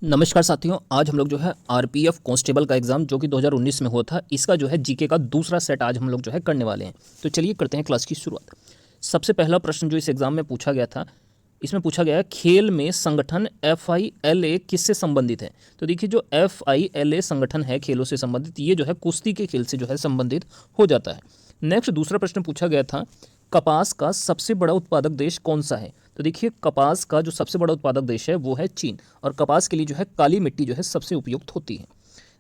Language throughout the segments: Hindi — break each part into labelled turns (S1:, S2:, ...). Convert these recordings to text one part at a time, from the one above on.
S1: नमस्कार साथियों, आज हम लोग जो है आरपीएफ कांस्टेबल का एग्ज़ाम जो कि 2019 में हुआ था, इसका जो है जीके का दूसरा सेट आज हम लोग जो है करने वाले हैं। तो चलिए करते हैं क्लास की शुरुआत। सबसे पहला प्रश्न जो इस एग्ज़ाम में पूछा गया था, इसमें पूछा गया है खेल में संगठन FILA किससे संबंधित है। तो देखिए जो FILA संगठन है खेलों से संबंधित, ये जो है कुश्ती के खेल से जो है संबंधित हो जाता है। नेक्स्ट दूसरा प्रश्न पूछा गया था कपास का सबसे बड़ा उत्पादक देश कौन सा है। तो देखिए कपास का जो सबसे बड़ा उत्पादक देश है वो है चीन, और कपास के लिए जो है काली मिट्टी जो है सबसे उपयुक्त होती है।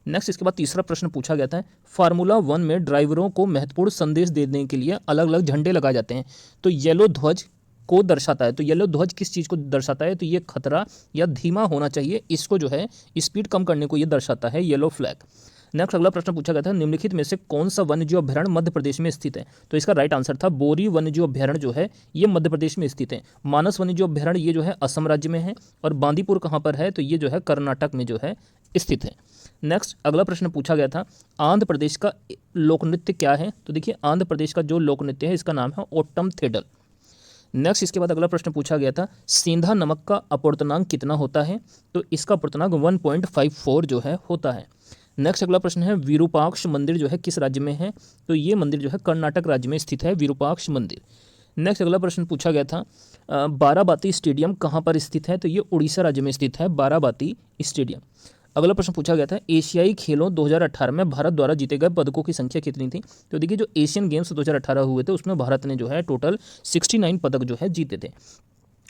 S1: नेक्स्ट इसके बाद तीसरा प्रश्न पूछा गया था फार्मूला 1 में ड्राइवरों को महत्वपूर्ण संदेश देने के लिए अलग अलग झंडे लगाए जाते हैं। तो येलो ध्वज को दर्शाता है। तो येलो ध्वज किस चीज़ को दर्शाता है, तो ये खतरा या धीमा होना चाहिए, इसको जो है स्पीड कम करने को ये दर्शाता है येलो फ्लैग। नेक्स्ट अगला प्रश्न पूछा गया था निम्नलिखित में से कौन सा वन्यजीव अभ्यारण्य मध्य प्रदेश में स्थित है। तो इसका राइट आंसर था बोरी वन्यजीव अभ्यारण्य जो है ये मध्य प्रदेश में स्थित है। मानस वन्यजीव अभ्यारण्य ये जो है असम राज्य में है, और बांदीपुर कहाँ पर है, तो ये जो है कर्नाटक में जो है स्थित है। नेक्स्ट अगला प्रश्न पूछा गया था आंध्र प्रदेश का लोक नृत्य क्या है। तो देखिए आंध्र प्रदेश का जो लोक नृत्य है इसका नाम है ओट्टम थेडल। नेक्स्ट इसके बाद अगला प्रश्न पूछा गया था सेंधा नमक का अपूर्णांक कितना होता है। तो इसका अपूर्णांक 1.54 जो है होता है। नेक्स्ट अगला प्रश्न है विरूपाक्ष मंदिर जो है किस राज्य में है। तो ये मंदिर जो है कर्नाटक राज्य में स्थित है, विरूपाक्ष मंदिर। नेक्स्ट अगला प्रश्न पूछा गया था बाराबाती स्टेडियम कहाँ पर स्थित है। तो ये उड़ीसा राज्य में स्थित है, बाराबाती स्टेडियम। अगला प्रश्न पूछा गया था एशियाई खेलों 2018 में भारत द्वारा जीते गए पदकों की संख्या कितनी थी। तो देखिए जो एशियन गेम्स 2018 हुए थे उसमें भारत ने जो है टोटल 69 पदक जो है जीते थे।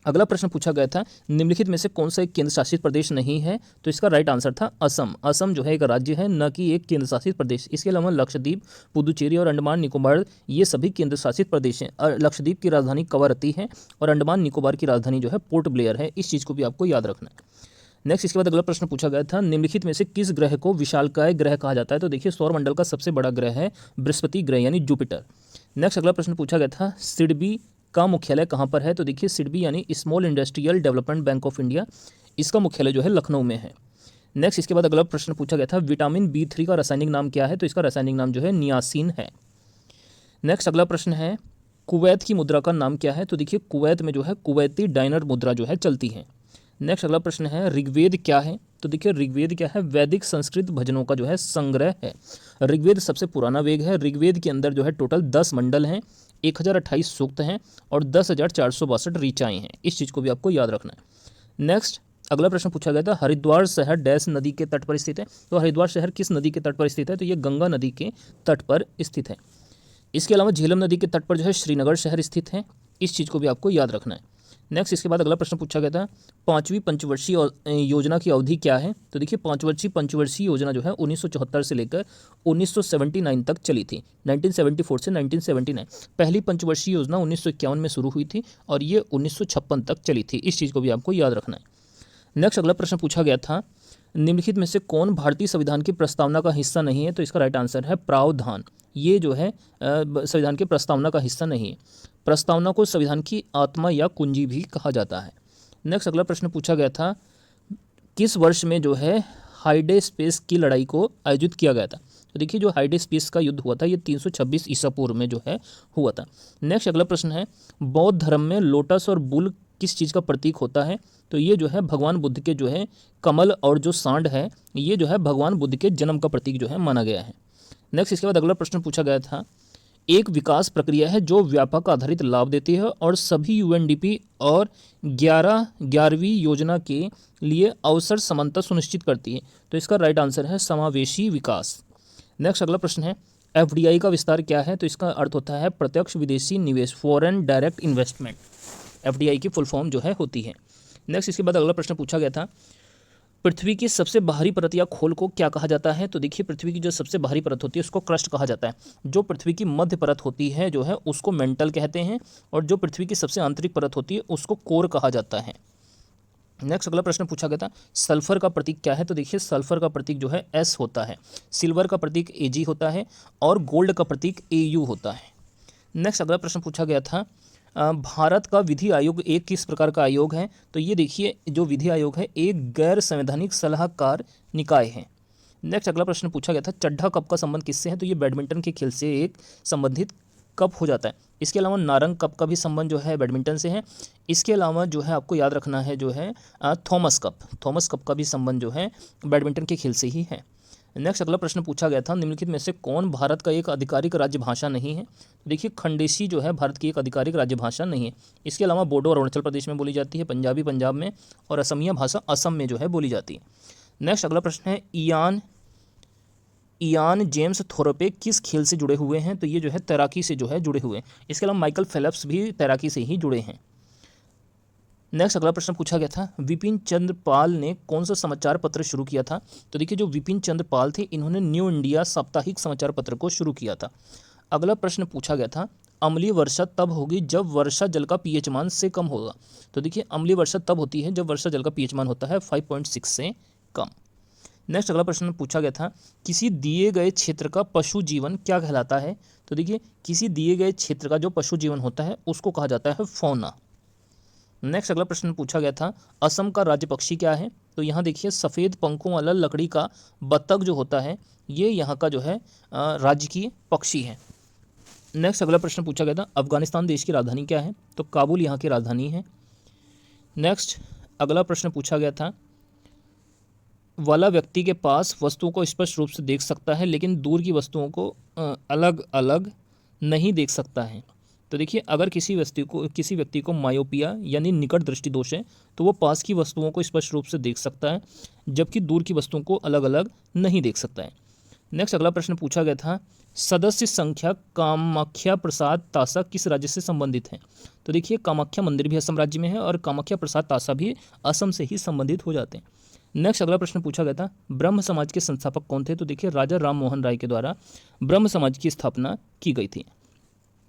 S1: अगला प्रश्न पूछा गया था निम्नलिखित में से कौन सा एक केंद्र शासित प्रदेश नहीं है। तो इसका राइट आंसर था असम। असम जो है एक राज्य है, न कि एक केंद्र शासित प्रदेश। इसके अलावा लक्षद्वीप, पुदुचेरी और अंडमान निकोबार ये सभी केंद्र शासित प्रदेश हैं। लक्षद्वीप की राजधानी कवरत्ती है और अंडमान निकोबार की राजधानी जो है पोर्ट ब्लेयर है। इस चीज़ को भी आपको याद रखना है। नेक्स्ट इसके बाद अगला प्रश्न पूछा गया था निम्नलिखित में से किस ग्रह को विशालकाय ग्रह कहा जाता है। तो देखिए सौरमंडल का सबसे बड़ा ग्रह है बृहस्पति ग्रह यानी जुपिटर। नेक्स्ट अगला प्रश्न पूछा गया था सिडबी का मुख्यालय कहाँ पर है। तो देखिए सिडबी यानी small industrial development bank of India, इसका मुख्यालय जो है लखनऊ में है। नेक्स्ट इसके बाद अगला प्रश्न पूछा गया था विटामिन B3 का रासायनिक नाम क्या है। तो इसका रासायनिक नाम जो है नियासिन है। नेक्स्ट अगला प्रश्न है कुवैत की मुद्रा का नाम क्या है। तो देखिए कुवैत में जो है कुवैती डायनर मुद्रा जो है चलती है। नेक्स्ट अगला प्रश्न है ऋग्वेद क्या है। तो देखिए ऋग्वेद क्या है, वैदिक संस्कृत भजनों का जो है संग्रह है। ऋग्वेद सबसे पुराना वेद है। ऋग्वेद के अंदर जो है टोटल 10 मंडल हैं, 1028 सूक्त हैं और 10,462 ऋचाएँ हैं। इस चीज़ को भी आपको याद रखना है। नेक्स्ट अगला प्रश्न पूछा गया था हरिद्वार शहर डैश नदी के तट पर स्थित है। तो हरिद्वार शहर किस नदी के तट पर स्थित है। तो ये गंगा नदी के तट पर स्थित है। इसके अलावा झेलम नदी के तट पर जो है श्रीनगर शहर स्थित है। इस चीज़ को भी आपको याद रखना है। नेक्स्ट इसके बाद अगला प्रश्न पूछा गया था पाँचवीं पंचवर्षीय योजना की अवधि क्या है। तो देखिए पंचवर्षीय योजना जो है 1974 से लेकर 1979 तक चली थी। 1974 से 1979 पहली पंचवर्षीय योजना 1951 में शुरू हुई थी और ये 1956 तक चली थी। इस चीज़ को भी आपको याद रखना है। नेक्स्ट अगला प्रश्न पूछा गया था निम्नलिखित में से कौन भारतीय संविधान की प्रस्तावना का हिस्सा नहीं है। तो इसका राइट आंसर है प्रावधान। ये जो है संविधान की प्रस्तावना का हिस्सा नहीं है। प्रस्तावना को संविधान की आत्मा या कुंजी भी कहा जाता है। नेक्स्ट अगला प्रश्न पूछा गया था किस वर्ष में जो है हाइडे स्पेस की लड़ाई को आयोजित किया गया था। तो देखिए जो हाइडे स्पेस का युद्ध हुआ था ये 326 ईसा पूर्व में जो है हुआ था। नेक्स्ट अगला प्रश्न है बौद्ध धर्म में लोटस और बुल किस चीज़ का प्रतीक होता है। तो ये जो है भगवान बुद्ध के जो है कमल और जो सांड है ये जो है भगवान बुद्ध के जन्म का प्रतीक जो है माना गया है। नेक्स्ट इसके बाद अगला प्रश्न पूछा गया था एक विकास प्रक्रिया है जो व्यापक आधारित लाभ देती है और सभी UNDP और 11वीं योजना के लिए अवसर समानता सुनिश्चित करती है। तो इसका राइट आंसर है समावेशी विकास। नेक्स्ट अगला प्रश्न है FDI का विस्तार क्या है। तो इसका अर्थ होता है प्रत्यक्ष विदेशी निवेश, फॉरेन डायरेक्ट इन्वेस्टमेंट। FDI की फुल फॉर्म जो है होती है। नेक्स्ट इसके बाद अगला प्रश्न पूछा गया था पृथ्वी की सबसे बाहरी परत या खोल को क्या कहा जाता है। तो देखिए पृथ्वी की जो सबसे बाहरी परत होती है उसको क्रस्ट कहा जाता है। जो पृथ्वी की मध्य परत होती है जो है उसको मेंटल कहते हैं, और जो पृथ्वी की सबसे आंतरिक परत होती है उसको कोर कहा जाता है। नेक्स्ट अगला प्रश्न पूछा गया था सल्फर का प्रतीक क्या है। तो देखिए सल्फर का प्रतीक जो है S होता है, सिल्वर का प्रतीक Ag होता है और गोल्ड का प्रतीक Au होता है। नेक्स्ट अगला प्रश्न पूछा गया था भारत का विधि आयोग एक किस प्रकार का आयोग है। तो ये देखिए जो विधि आयोग है एक गैर संवैधानिक सलाहकार निकाय है। नेक्स्ट अगला प्रश्न पूछा गया था चड्ढा कप का संबंध किससे है। तो ये बैडमिंटन के खेल से एक संबंधित कप हो जाता है। इसके अलावा नारंग कप का भी संबंध जो है बैडमिंटन से है। इसके अलावा जो है आपको याद रखना है जो है थॉमस कप का भी संबंध जो है बैडमिंटन के खेल से ही है। नेक्स्ट अगला प्रश्न पूछा गया था, निम्नलिखित में से कौन भारत का एक आधिकारिक राज्य भाषा नहीं है? तो देखिए खंडेसी जो है भारत की एक आधिकारिक राज्य भाषा नहीं है। इसके अलावा बोडो अरुणाचल प्रदेश में बोली जाती है, पंजाबी पंजाब में, और असमिया भाषा असम में जो है बोली जाती है। नेक्स्ट अगला प्रश्न है, इयान जेम्स थोरपे किस खेल से जुड़े हुए हैं? तो ये जो है तैराकी से जो है जुड़े हुए हैं। इसके अलावा माइकल फेल्प्स भी तैराकी से ही जुड़े हैं। नेक्स्ट अगला प्रश्न पूछा गया था, विपिन चंद्र पाल ने कौन सा समाचार पत्र शुरू किया था? तो देखिए जो विपिन चंद्र पाल थे इन्होंने न्यू इंडिया साप्ताहिक समाचार पत्र को शुरू किया था। अगला प्रश्न पूछा गया था, अम्लीय वर्षा तब होगी जब वर्षा जल का पीएच मान से कम होगा। तो देखिए अम्लीय वर्षा तब होती है जब वर्षा जल का पीएच मान होता है 5.6 से कम। नेक्स्ट अगला प्रश्न पूछा गया था, किसी दिए गए क्षेत्र का पशु जीवन क्या कहलाता है? तो देखिए किसी दिए गए क्षेत्र का जो पशु जीवन होता है उसको कहा जाता है फौना। नेक्स्ट अगला प्रश्न पूछा गया था, असम का राज्य पक्षी क्या है? तो यहाँ देखिए सफ़ेद पंखों वाला लकड़ी का बत्तख जो होता है ये यहाँ का जो है राजकीय पक्षी है। नेक्स्ट अगला प्रश्न पूछा गया था, अफगानिस्तान देश की राजधानी क्या है? तो काबुल यहाँ की राजधानी है। नेक्स्ट अगला प्रश्न पूछा गया था, वाला व्यक्ति के पास वस्तुओं को स्पष्ट रूप से देख सकता है लेकिन दूर की वस्तुओं को अलग अलग नहीं देख सकता है। तो देखिए अगर किसी व्यक्ति को मायोपिया यानी निकट दृष्टि दोष है तो वो पास की वस्तुओं को स्पष्ट रूप से देख सकता है जबकि दूर की वस्तुओं को अलग अलग नहीं देख सकता है। नेक्स्ट अगला प्रश्न पूछा गया था, सदस्य संख्या कामाख्या प्रसाद तासा किस राज्य से संबंधित है? तो देखिए कामाख्या मंदिर भी असम राज्य में है और कामाख्या प्रसाद तासा भी असम से ही संबंधित हो जाते हैं। नेक्स्ट अगला प्रश्न पूछा गया था, ब्रह्म समाज के संस्थापक कौन थे? तो देखिए राजा राम मोहन राय के द्वारा ब्रह्म समाज की स्थापना की गई थी।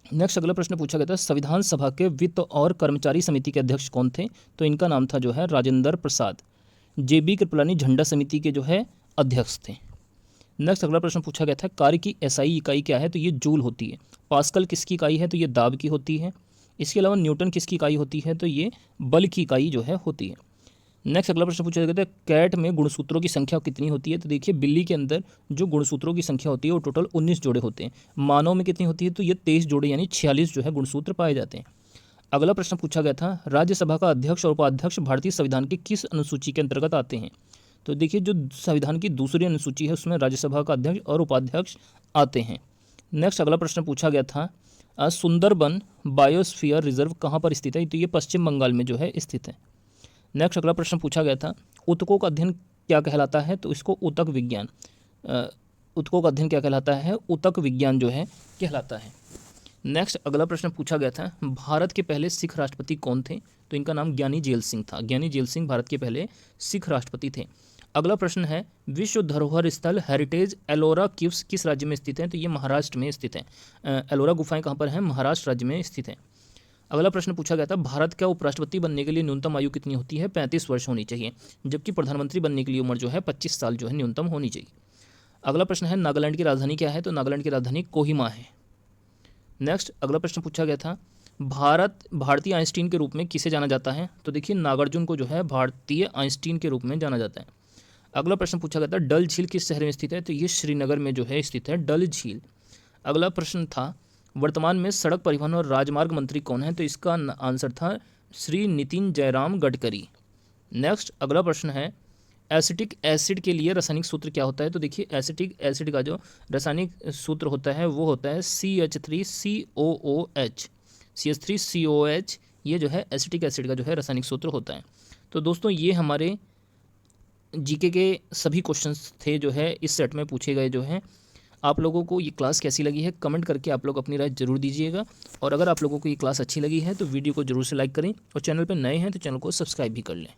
S1: नेक्स्ट अगला प्रश्न पूछा गया था, संविधान सभा के वित्त और कर्मचारी समिति के अध्यक्ष कौन थे? तो इनका नाम था जो है राजेंद्र प्रसाद। JB कृपलानी झंडा समिति के जो है अध्यक्ष थे। नेक्स्ट अगला प्रश्न पूछा गया था, कार्य की SI इकाई क्या है? तो ये जूल होती है। पास्कल किसकी इकाई है? तो ये दाब की होती है। इसके अलावा न्यूटन किसकी इकाई होती है? तो ये बल की इकाई जो है होती है। नेक्स्ट अगला प्रश्न पूछा गया था, कैट में गुणसूत्रों की संख्या कितनी होती है? तो देखिए बिल्ली के अंदर जो गुणसूत्रों की संख्या होती है वो टोटल 19 जोड़े होते हैं। मानव में कितनी होती है? तो ये 23 जोड़े यानी 46 जो है गुणसूत्र पाए जाते हैं। अगला प्रश्न पूछा गया था, राज्यसभा का अध्यक्ष और उपाध्यक्ष भारतीय संविधान की किस अनुसूची के अंतर्गत आते हैं? तो देखिए जो संविधान की दूसरी अनुसूची है उसमें राज्यसभा का अध्यक्ष और उपाध्यक्ष आते हैं। नेक्स्ट अगला प्रश्न पूछा गया था, सुंदरबन बायोस्फीयर रिजर्व कहाँ पर स्थित है? तो ये पश्चिम बंगाल में जो है स्थित है। नेक्स्ट अगला प्रश्न पूछा गया था, ऊतकों का अध्ययन क्या कहलाता है? तो इसको ऊतक विज्ञान ऊतकों का अध्ययन क्या कहलाता है? ऊतक विज्ञान जो है कहलाता है। नेक्स्ट अगला प्रश्न पूछा गया था, भारत के पहले सिख राष्ट्रपति कौन थे? तो इनका नाम ज्ञानी जेल सिंह था। ज्ञानी जेल सिंह भारत के पहले सिख राष्ट्रपति थे। अगला प्रश्न है, विश्व धरोहर स्थल हेरिटेज एलोरा केव्स किस राज्य में स्थित है? तो ये महाराष्ट्र में स्थित है। एलोरा गुफाएं कहाँ पर हैं? महाराष्ट्र राज्य में स्थित है। अगला प्रश्न पूछा गया था, भारत का उपराष्ट्रपति बनने के लिए न्यूनतम आयु कितनी होती है? 35 वर्ष होनी चाहिए, जबकि प्रधानमंत्री बनने के लिए उम्र जो है 25 साल जो है न्यूनतम होनी चाहिए। अगला प्रश्न है, नागालैंड की राजधानी क्या है? तो नागालैंड की राजधानी कोहिमा है। नेक्स्ट अगला प्रश्न पूछा गया था, भारतीय आइंस्टीन के रूप में किसे जाना जाता है? तो देखिए नागार्जुन को जो है भारतीय आइंस्टीन के रूप में जाना जाता है। अगला प्रश्न पूछा गया था, डल झील किस शहर में स्थित है? तो ये श्रीनगर में जो है स्थित है डल झील। अगला प्रश्न था, वर्तमान में सड़क परिवहन और राजमार्ग मंत्री कौन है? तो इसका आंसर था श्री नितिन जयराम गडकरी। नेक्स्ट अगला प्रश्न है, एसिटिक एसिड के लिए रासायनिक सूत्र क्या होता है? तो देखिए एसिटिक एसिड का जो रासायनिक सूत्र होता है वो होता है CH3COOH। CH3COOH ये जो है एसिटिक एसिड का जो है रासायनिक सूत्र होता है। तो दोस्तों ये हमारे जीके के सभी क्वेश्चंस थे जो है इस सेट में पूछे गए जो हैं। आप लोगों को ये क्लास कैसी लगी है कमेंट करके आप लोग अपनी राय जरूर दीजिएगा, और अगर आप लोगों को ये क्लास अच्छी लगी है तो वीडियो को जरूर से लाइक करें और चैनल पर नए हैं तो चैनल को सब्सक्राइब भी कर लें।